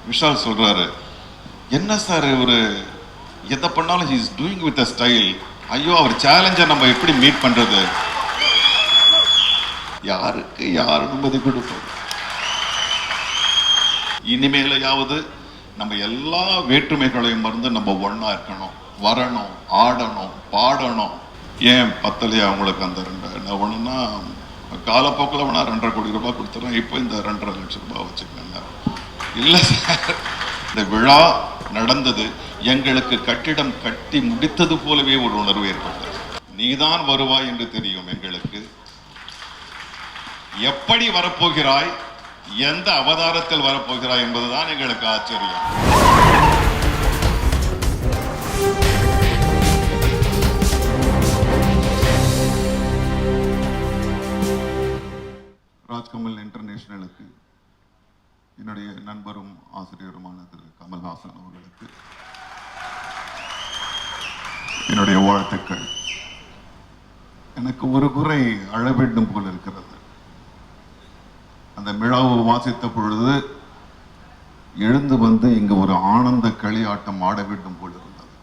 விஷால் சொல்றாரு, என்ன சார் ஒரு எதை பண்ணாலும் he is doing with a style. ஐயோ, அவர் சேலஞ்சை நம்ம எப்படி மீட் பண்றது? யாருக்கு யார் அனுமதி கொடுப்போம்? இனிமேலையாவது நம்ம எல்லா வேற்றுமைகளையும் மறந்து நம்ம ஒன்னா இருக்கணும், வரணும், ஆடணும், பாடணும். ஏன் பத்தலையா அவங்களுக்கு அந்த நான் ஒண்ணுன்னா காலப்போக்கில் வேணா 2.5 கோடி ரூபாய் கொடுத்துறேன், இப்போ இந்த 2.5 லட்சம் ரூபாய் வச்சுக்கோங்க. இல்ல சார், இந்த விழா நடந்தது எங்களுக்கு கட்டிடம் கட்டி முடித்தது போலவே ஒரு உணர்வு ஏற்பட்டது. நீதான் வருவாய் என்று தெரியும் எங்களுக்கு, எப்படி வரப்போகிறாய், எந்த அவதாரத்தில் வரப்போகிறாய் என்பதுதான் எங்களுக்கு ஆச்சரியம். ராஜ்கமல் இன்டர்நேஷனலுக்கு என்னுடைய நண்பரும் ஆசிரியருமான திரு கமல்ஹாசன் அவர்களுக்கு என்னுடைய வாழ்த்துக்கள். எனக்கு ஒரு குறை அழ வேண்டும் போல் இருக்கிறது. அந்த விழாவை வாசித்த பொழுது எழுந்து வந்து இங்கு ஒரு ஆனந்த களியாட்டம் ஆட வேண்டும் போல் இருந்தது.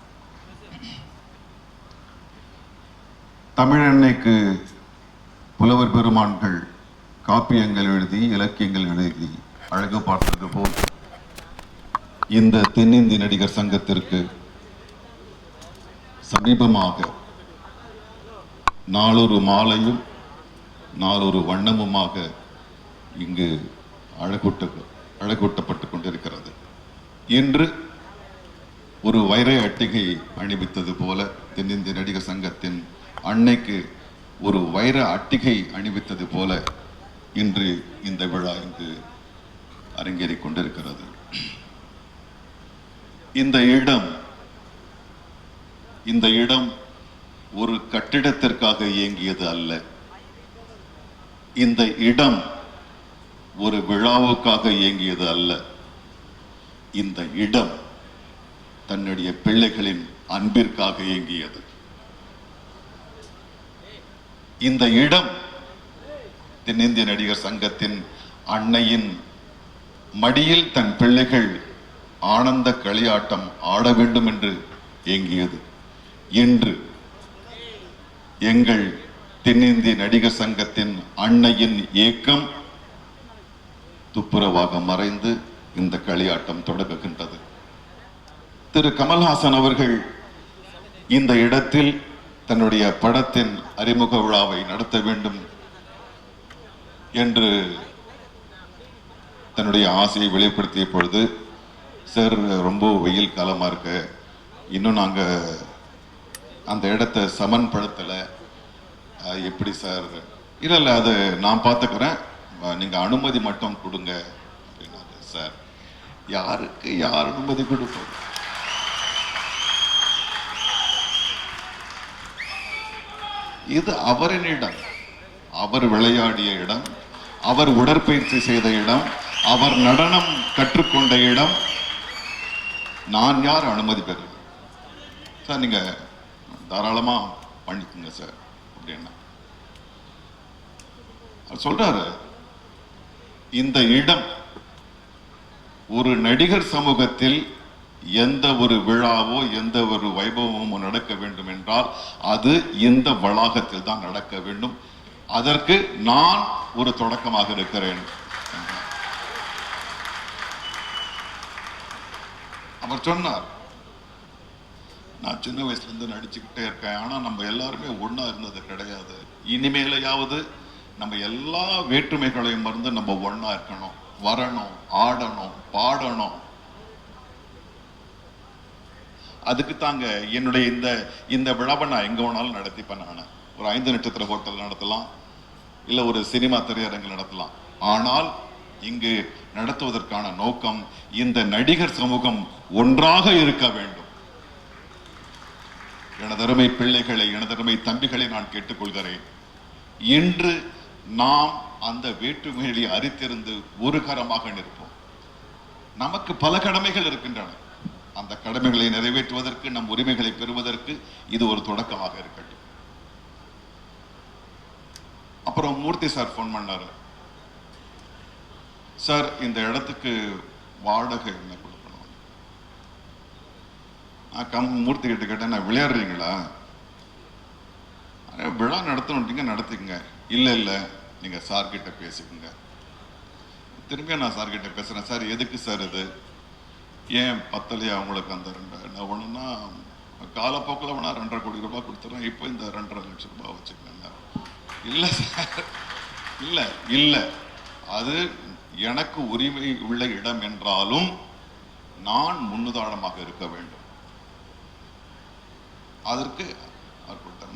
தமிழன்னைக்கு புலவர் பெருமான்கள் காப்பியங்கள் எழுதி இலக்கியங்கள் எழுதி அழகு பார்த்தது போல் இந்த தென்னிந்திய நடிகர் சங்கத்திற்கு சமீபமாக நாளொரு மாலையும் நாளொரு வண்ணமுமாக இங்கு அழகூட்டப்பட்டு கொண்டிருக்கிறது. இன்று ஒரு வைர அட்டிகை அணிவித்தது போல தென்னிந்திய நடிகர் சங்கத்தின் அன்னைக்கு ஒரு வைர அட்டிகை அணிவித்தது போல இன்று இந்த விழா இங்கு அரங்கேறிக் கொண்டிருக்கிறது. இந்த இடம் ஒரு கட்டிடத்திற்காக இயங்கியது அல்ல. இந்த இடம் ஒரு விழாவுக்காக இயங்கியது அல்ல. இந்த இடம் தன்னுடைய பிள்ளைகளின் அன்பிற்காக இயங்கியது. இந்த இடம் தென்னிந்திய நடிகர் சங்கத்தின் அன்னையின் மடியில் தன் பிள்ளைகள் ஆனந்த களியாட்டம் ஆட வேண்டும் என்று இயங்கியது. இன்று எங்கள் தென்னிந்திய நடிகர் சங்கத்தின் அன்னையின் ஏக்கம் துப்புரவாக மறைந்து இந்த களியாட்டம் தொடங்குகின்றது. திரு கமல்ஹாசன் அவர்கள் இந்த இடத்தில் தன்னுடைய படத்தின் அறிமுக விழாவை நடத்த வேண்டும் என்று தன்னுடைய ஆசையை வெளிப்படுத்திய பொழுது, சார் ரொம்ப வெயில் காலமா இருக்கு, இன்னும் நாங்க அந்த இடத்தை சமன்படுத்தல, எப்படி சார்? இல்ல அது நான் பார்த்துக்கிறேன், நீங்க அனுமதி மட்டும் கொடுங்க அப்படின்னாரு. சார், யாருக்கு யார் அனுமதி கொடுப்போம்? இது அவரின் இடம், அவர் விளையாடிய இடம், அவர் உடற்பயிற்சி செய்த இடம், அவர் நடனம் கற்றுக்கொண்ட இடம். நான் யார் அனுமதி பெற? சார், நீங்க தாராளமா பண்ணிக்கோங்க சார் அப்படின்னா சொல்றாரு. இந்த இடம் ஒரு நடிகர் சமூகத்தில் எந்த ஒரு விழாவோ எந்த ஒரு வைபவமோ நடக்க வேண்டும் என்றால் அது இந்த வளாகத்தில் தான் நடக்க வேண்டும். அதற்கு நான் ஒரு தொடக்கமாக இருக்கிறேன். அவர் சொன்னார், நான் சின்ன வயசுல இருந்து நடிச்சுக்கிட்டே இருக்கேன், ஆனா நம்ம எல்லாருமே ஒன்னா இருந்தது கிடையாது. இனிமேலையாவது நம்ம எல்லா வேற்றுமைகளையும் மறந்து நம்ம ஒன்னா இருக்கணும், வரணும், ஆடணும், பாடணும். அதுக்கு தாங்க என்னுடைய இந்த விழாவை நான் எங்க வேணாலும் நடத்திப்பேன். நான் ஒரு 5 நட்சத்திர ஹோட்டல் நடத்தலாம், இல்ல ஒரு சினிமா திரையரங்கு நடத்தலாம். ஆனால் இங்கு நடத்துவதற்கான நோக்கம் இந்த நடிகர் சமூகம் ஒன்றாக இருக்க வேண்டும். எனதருமை பிள்ளைகளை, எனதருமை தம்பிகளை நான் கேட்டுக்கொள்கிறேன். இன்று நாம் அந்த வேற்றுமைகளை அறித்திருந்து ஒரு கரமாக நிற்போம். நமக்கு பல கடமைகள் இருக்கின்றன. அந்த கடமைகளை நிறைவேற்றுவதற்கு, நம் உரிமைகளை பெறுவதற்கு இது ஒரு தொடக்கமாக இருக்கட்டும். அப்புறம் மூர்த்தி சார் போன் பண்ணாரு. சார், இந்த இடத்துக்கு வாடகை என்ன கொடுக்கணும். நான் மூர்த்தி கிட்ட கேட்டேன், நான் விளையாடுறீங்களா? விழா நடத்தணுட்டீங்க, நடத்திக்கங்க. இல்லை இல்லை, நீங்கள் சார்கிட்ட பேசிக்கோங்க. திரும்பியும் நான் சார்கிட்ட பேசுகிறேன். சார் எதுக்கு சார் இது? ஏன் பத்தலையா அவங்களுக்கு அந்த 2 நான் ஒன்றுன்னா காலப்போக்கில் வேணா 2.5 கோடி ரூபாய் கொடுத்துறேன், இப்போ இந்த 2.5 லட்சம் ரூபாய் வச்சுக்கோங்க. இல்லை சார், இல்லை இல்லை, அது எனக்கு உரிமை உள்ள இடம் என்றாலும் நான் முன்னுதாரணமாக இருக்க வேண்டும். அதற்கு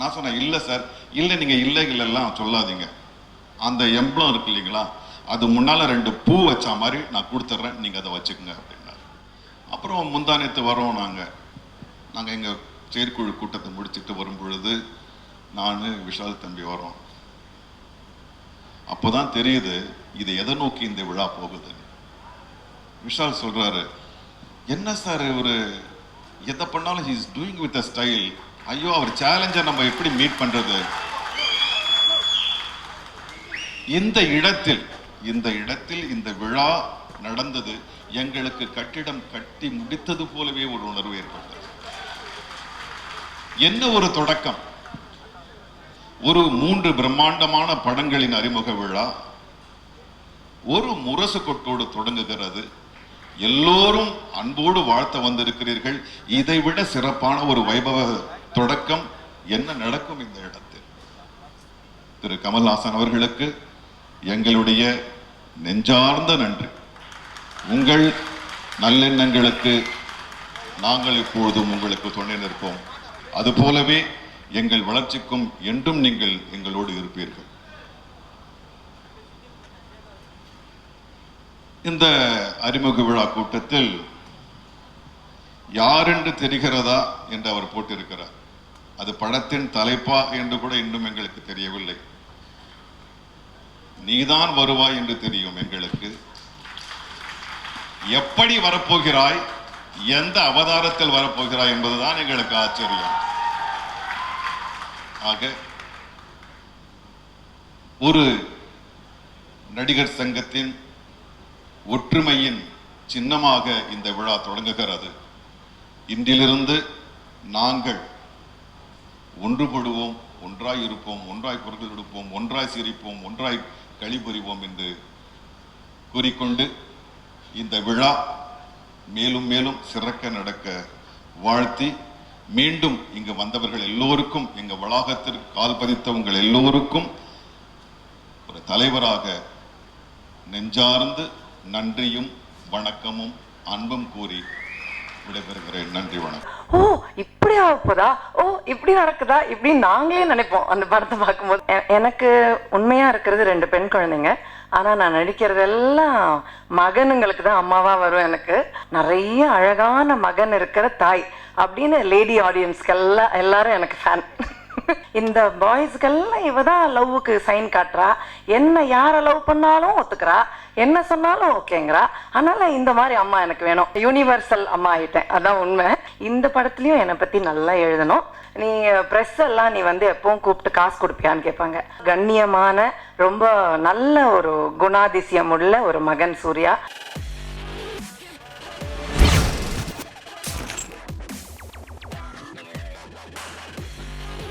நான் சொன்னேன், இல்லை சார், இல்லை, நீங்கள் இல்லைகள் எல்லாம் சொல்லாதீங்க. அந்த எம்பளம் இருக்கு இல்லைங்களா, அது முன்னால் 2 பூ வச்ச மாதிரி நான் கொடுத்துட்றேன், நீங்கள் அதை வச்சுக்கோங்க அப்படின்னாரு. அப்புறம் முந்தானத்து வரோம். நாங்கள் எங்கள் செயற்குழு கூட்டத்தை முடிச்சுட்டு வரும் பொழுது நான் விஷால் தம்பி வரோம். அப்போதான் தெரியுது இது எதை நோக்கி இந்த விழா போகுது. விஷால் சொல்றாரு, என்ன சார் ஒரு எதை பண்ணாலும் he is doing with a style. ஐயோ, அவர் சேலஞ்சை நம்ம எப்படி மீட் பண்றது? இந்த இடத்தில் இந்த விழா நடந்தது எங்களுக்கு கட்டிடம் கட்டி முடித்தது போலவே ஒரு உணர்வு ஏற்பட்டது. என்ன ஒரு தொடக்கம்! ஒரு 3 பிரம்மாண்டமான படங்களின் அறிமுக விழா ஒரு முரசு கொட்டோடு தொடங்குகிறது. எல்லோரும் அன்போடு வாழ்த்த வந்திருக்கிறீர்கள். இதைவிட சிறப்பான ஒரு வைபவ தொடக்கம் என்ன நடக்கும் இந்த இடத்தில்? திரு கமல்ஹாசன் அவர்களுக்கு எங்களுடைய நெஞ்சார்ந்த நன்றி. உங்கள் நல்லெண்ணங்களுக்கு நாங்கள் இப்பொழுதும் உங்களுக்கு துணை நிற்போம். அதுபோலவே எங்கள் வளர்ச்சிக்கும் என்றும் நீங்கள் எங்களோடு இருப்பீர்கள். இந்த அறிமுக விழா கூட்டத்தில் யார் என்று தெரிகிறதா என்று அவர் போட்டிருக்கிறார். அது படத்தின் தலைப்பா என்று கூட இன்னும் எங்களுக்கு தெரியவில்லை. நீதான் வருவாய் என்று தெரியும் எங்களுக்கு. எப்படி வரப்போகிறாய், எந்த அவதாரத்தில் வரப்போகிறாய் என்பதுதான் எங்களுக்கு ஆச்சரியம். ஆக ஒரு நடிகர் சங்கத்தின் ஒற்றுமையின் சின்னமாக இந்த விழா தொடங்குகிறது. இன்றிலிருந்து நாங்கள் ஒன்றுபடுவோம், ஒன்றாய் இருப்போம், ஒன்றாய் குரல் எடுப்போம், ஒன்றாய் சிரிப்போம், ஒன்றாய் களிபுரிவோம் என்று கூறிக்கொண்டு இந்த விழா மேலும் மேலும் சிறக்க நடக்க வாழ்த்தி, மீண்டும் இங்கு வந்தவர்கள் எல்லோருக்கும், எங்க வளாகத்திற்கு கால் பதித்த உங்கள் எல்லோருக்கும் ஒரு தலைவராக நெஞ்சார்ந்து நன்றியும் வணக்கமும் அன்பும் கூறி விடைபெறுகிறேன். நன்றி, வணக்கம். ஓ, இப்படி ஆகப்போதா, ஓ இப்படி நடக்குதா, இப்படி நாங்களே நினைப்போம் அந்த படத்தை பார்க்கும்போது. எனக்கு உண்மையா இருக்கிறது 2 பெண் குழந்தைங்க. ஆனா நான் நடிக்கிறதெல்லாம் மகனுங்களுக்கு தான் அம்மாவா வரும். எனக்கு நிறைய அழகான மகன் இருக்கிற தாய் அப்படின்னு லேடி ஆடியன்ஸ்க்கு எல்லாரும் எனக்கு ஃபேன். இந்த பாய்ஸ்கெல்லாம் இவ தான் லவ்வுக்கு சைன் காட்டுறா, என்ன யாரை லவ் பண்ணாலும் ஒத்துக்கிறா, என்ன சொன்னாலும் ஓகேங்கிறா. அதனால இந்த மாதிரி அம்மா எனக்கு வேணும். யூனிவர்சல் அம்மா ஆயிட்டேன், அதான் உண்மை. இந்த படத்துலயும் என்னை பத்தி நல்லா எழுதணும். நீ ப்ரெஸ் எல்லாம் நீ எப்பவும் கூப்பிட்டு காசு கொடுப்பியான்னு கேட்பாங்க. கண்ணியமான ரொம்ப நல்ல ஒரு குணாதிசயம் உள்ள ஒரு மகன் சூர்யா.